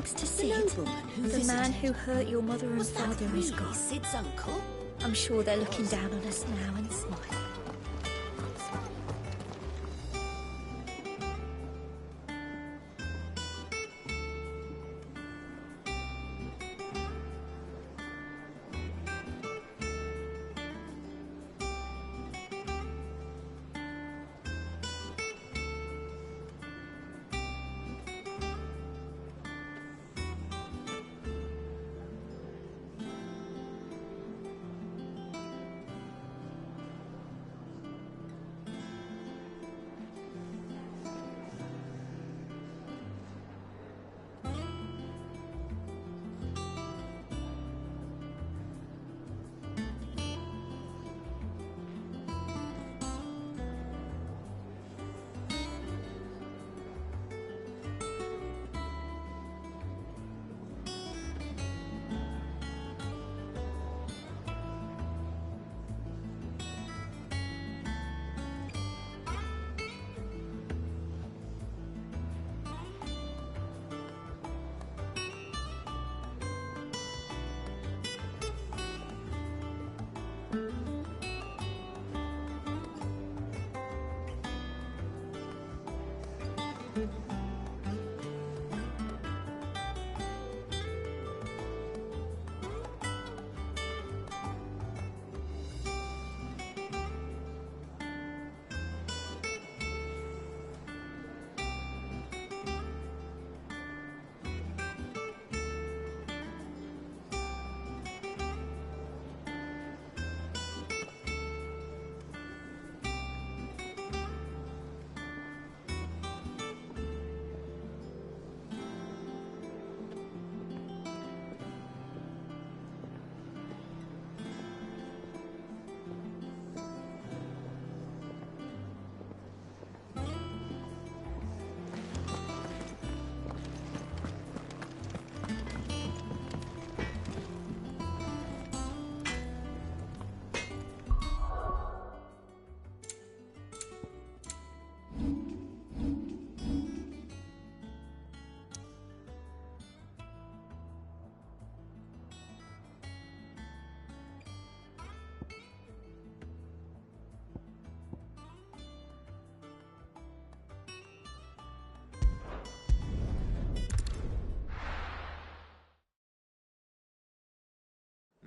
likes to sit. The man who hurt your mother and father is gone. Sid's uncle? I'm sure they're looking down on us now and smiling.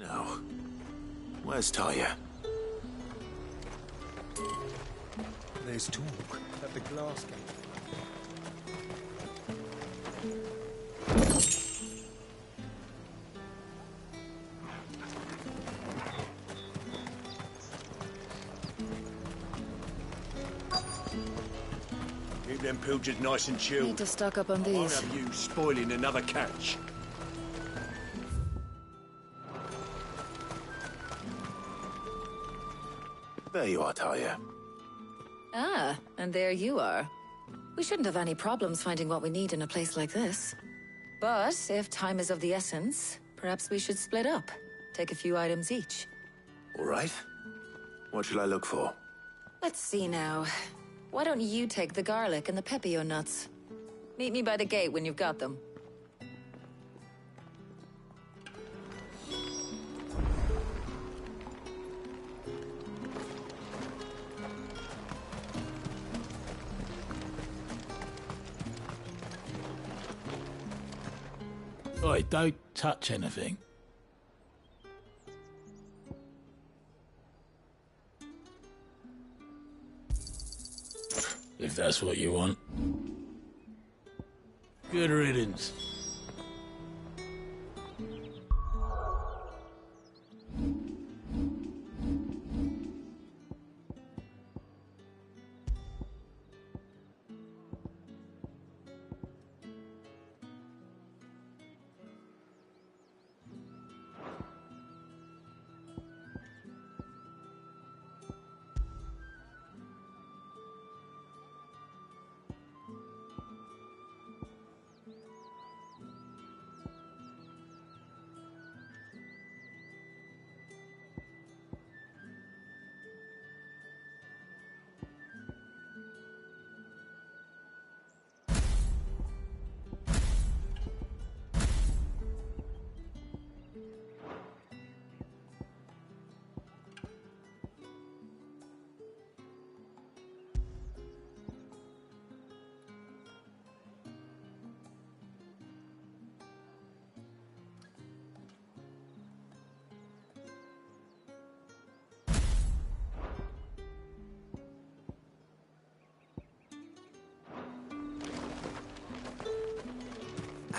No. Where's Talia? There's talk at the glass gate. Keep them pilchards nice and chilled. Need to stock up on I won't these. have you spoiling another catch. There you are, Talia. Ah, and there you are. We shouldn't have any problems finding what we need in a place like this. But if time is of the essence, perhaps we should split up. Take a few items each. All right. What shall I look for? Let's see now. Why don't you take the garlic and the pepio nuts? Meet me by the gate when you've got them. Oi, don't touch anything. If that's what you want. Good riddance.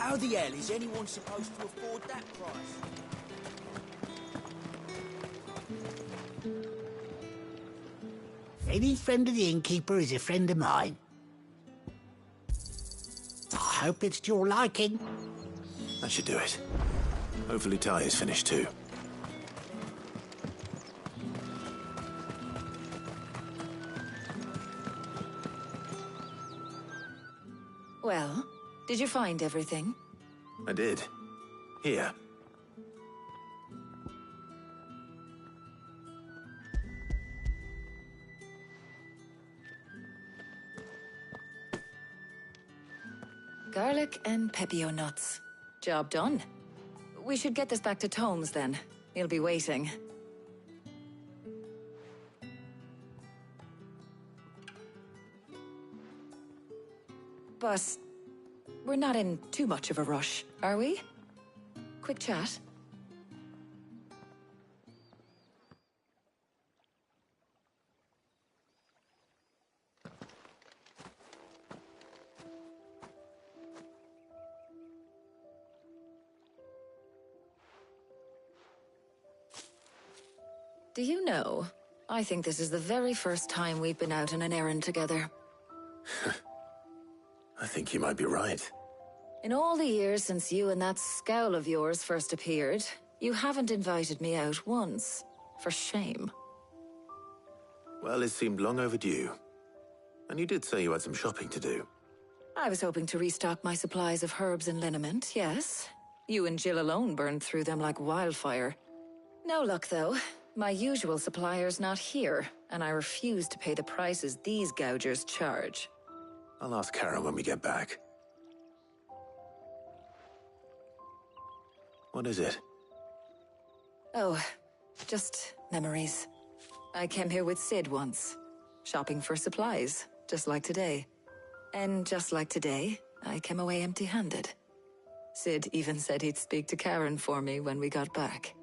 How the hell is anyone supposed to afford that price? Any friend of the innkeeper is a friend of mine. I hope it's to your liking. That should do it. Hopefully Ty is finished too. Well, did you find everything? I did. Here. Garlic and pepio nuts. Job done. We should get this back to Tomes then. He'll be waiting. But we're not in too much of a rush, are we? Quick chat. Do you know, I think this is the very first time we've been out on an errand together. I think you might be right. In all the years since you and that scowl of yours first appeared, you haven't invited me out once. For shame. Well, it seemed long overdue. And you did say you had some shopping to do. I was hoping to restock my supplies of herbs and liniment, yes. You and Jill alone burned through them like wildfire. No luck, though. My usual supplier's not here, and I refuse to pay the prices these gougers charge. I'll ask Karen when we get back. What is it? Oh, just memories. I came here with Sid once, shopping for supplies, just like today. And just like today, I came away empty-handed. Sid even said he'd speak to Karen for me when we got back.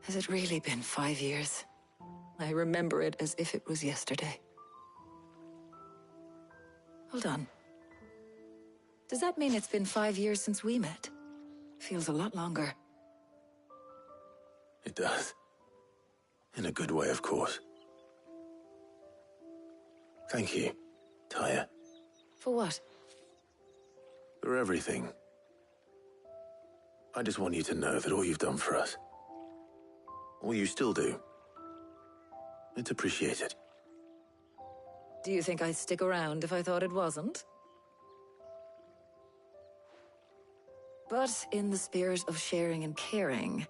Has it really been 5 years? I remember it as if it was yesterday. Hold on. Does that mean it's been 5 years since we met? Feels a lot longer. It does. In a good way, of course. Thank you, Taya. For what? For everything. I just want you to know that all you've done for us, all you still do, it's appreciated. Do you think I'd stick around if I thought it wasn't? But in the spirit of sharing and caring,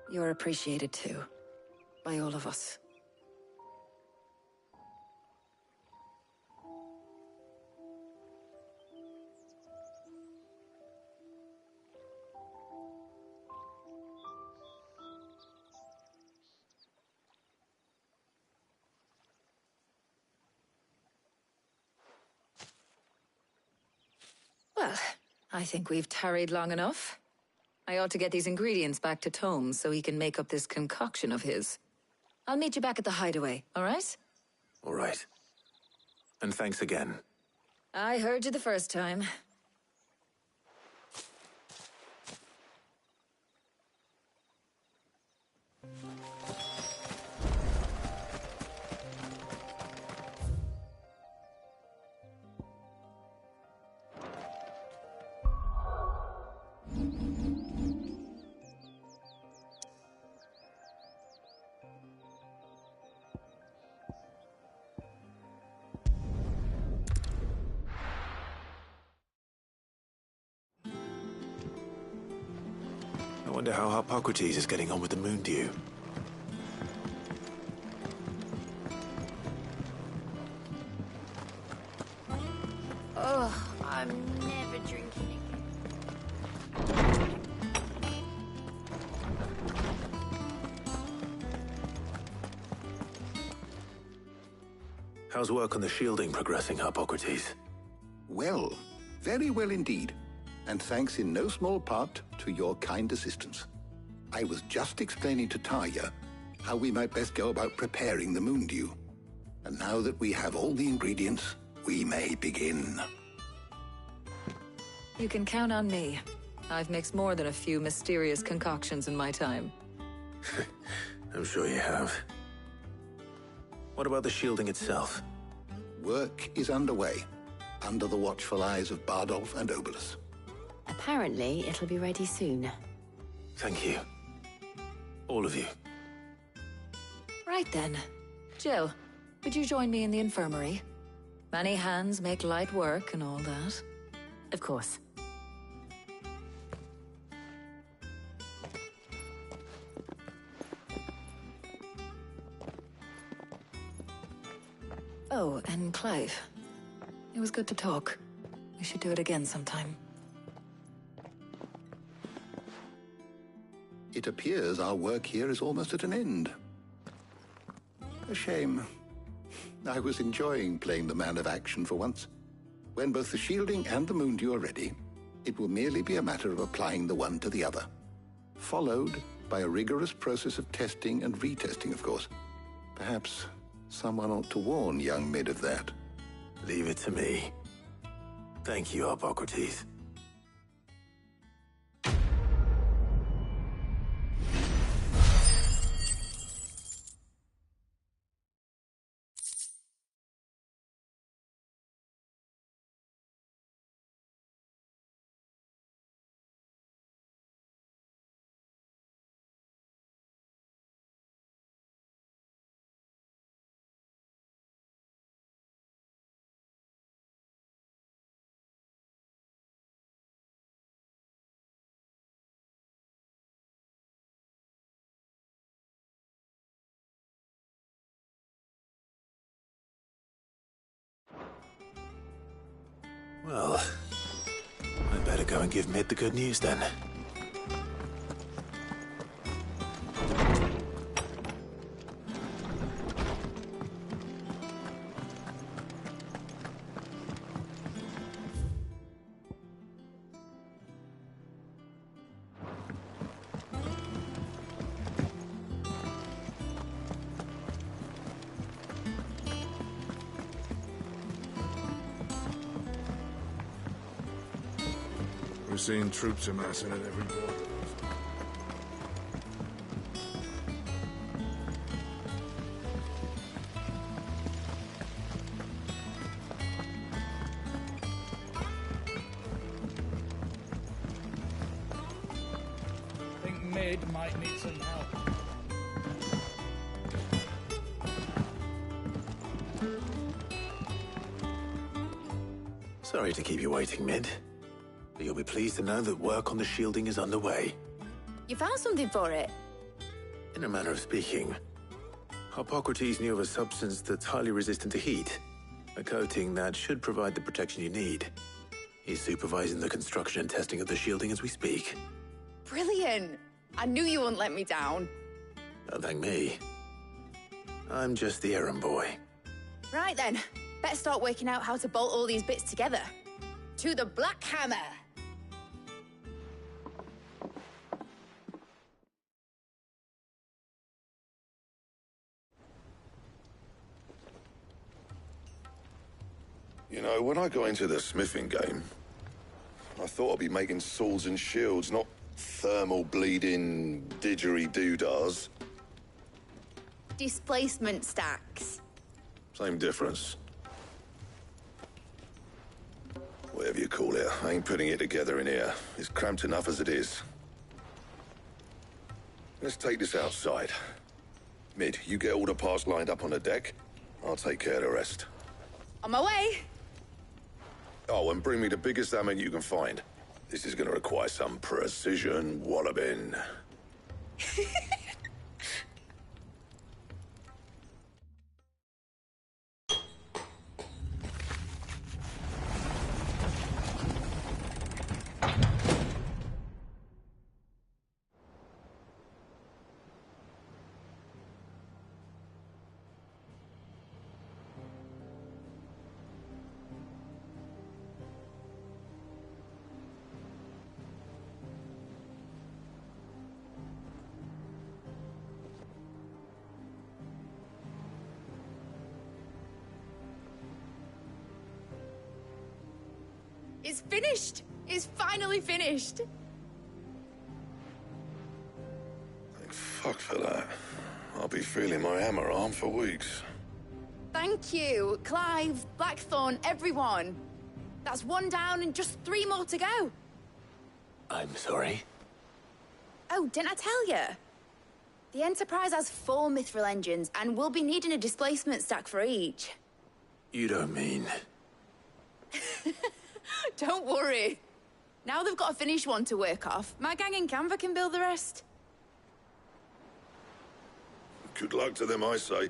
you're appreciated too, by all of us. Well, I think we've tarried long enough. I ought to get these ingredients back to Tomes so he can make up this concoction of his. I'll meet you back at the hideaway, all right? All right. And thanks again. I heard you the first time. I wonder how Hippocrates is getting on with the moon dew. Oh, I'm never drinking again. How's work on the shielding progressing, Hippocrates? Well, very well indeed. And thanks in no small part to your kind assistance. I was just explaining to Tarja how we might best go about preparing the moondew. And now that we have all the ingredients, we may begin. You can count on me. I've mixed more than a few mysterious concoctions in my time. I'm sure you have. What about the shielding itself? Work is underway, under the watchful eyes of Bardolph and Obolus. Apparently, it'll be ready soon. Thank you. All of you. Right then. Jill, would you join me in the infirmary? Many hands make light work and all that. Of course. Oh, and Clive. It was good to talk. We should do it again sometime. It appears our work here is almost at an end. A shame. I was enjoying playing the man of action for once. When both the shielding and the moondew are ready, it will merely be a matter of applying the one to the other. Followed by a rigorous process of testing and retesting, of course. Perhaps someone ought to warn young Mid of that. Leave it to me. Thank you, Hippocrates. Well, I better go and give Mid the good news then. We're seeing troops amassing at every border. I think Mid might need some help. Sorry to keep you waiting, Mid. But you'll be pleased to know that work on the shielding is underway. You found something for it? In a manner of speaking, Hippocrates knew of a substance that's highly resistant to heat. A coating that should provide the protection you need. He's supervising the construction and testing of the shielding as we speak. Brilliant! I knew you wouldn't let me down. Don't thank me. I'm just the errand boy. Right then, better start working out how to bolt all these bits together. To the Black Hammer! You know, when I got into the smithing game, I thought I'd be making swords and shields, not thermal bleeding didgeridoo-dahs. Displacement stacks. Same difference. Whatever you call it, I ain't putting it together in here. It's cramped enough as it is. Let's take this outside. Mid, you get all the parts lined up on the deck. I'll take care of the rest. On my way! Oh, and bring me the biggest hammer you can find. This is gonna require some precision walloping. It's finished! It's finally finished. Thank fuck for that. I'll be feeling my hammer arm for weeks. Thank you, Clive, Blackthorn, everyone. That's one down and just 3 more to go. I'm sorry. Oh, didn't I tell you? The Enterprise has 4 mithril engines, and we'll be needing a displacement stack for each. You don't mean... Don't worry. Now they've got a finished one to work off. My gang in Canva can build the rest. Good luck to them, I say.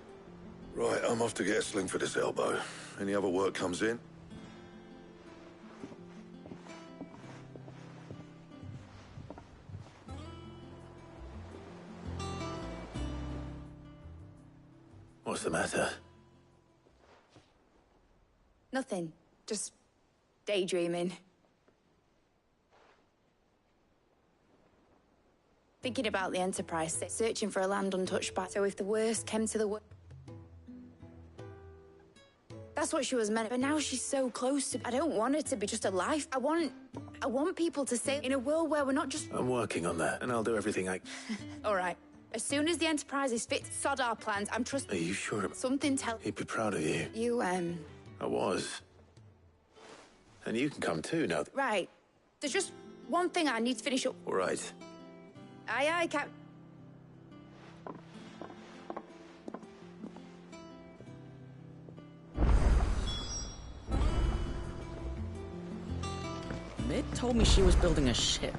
Right, I'm off to get a sling for this elbow. Any other work comes in? What's the matter? Nothing. Just daydreaming. Thinking about the Enterprise, searching for a land untouched by. So if the worst came to the worst. That's what she was meant. But now she's so close to. I don't want her to be just a life. I want people to say in a world where we're not just. I'm working on that, and I'll do everything I... All right. As soon as the Enterprise is fit to sod our plans, I'm trusting. Are you sure? Something tell. He'd be proud of you. You, I was. And you can come too now. Right. There's just one thing I need to finish up. All right. Aye, aye, Cap. Mid told me she was building a ship.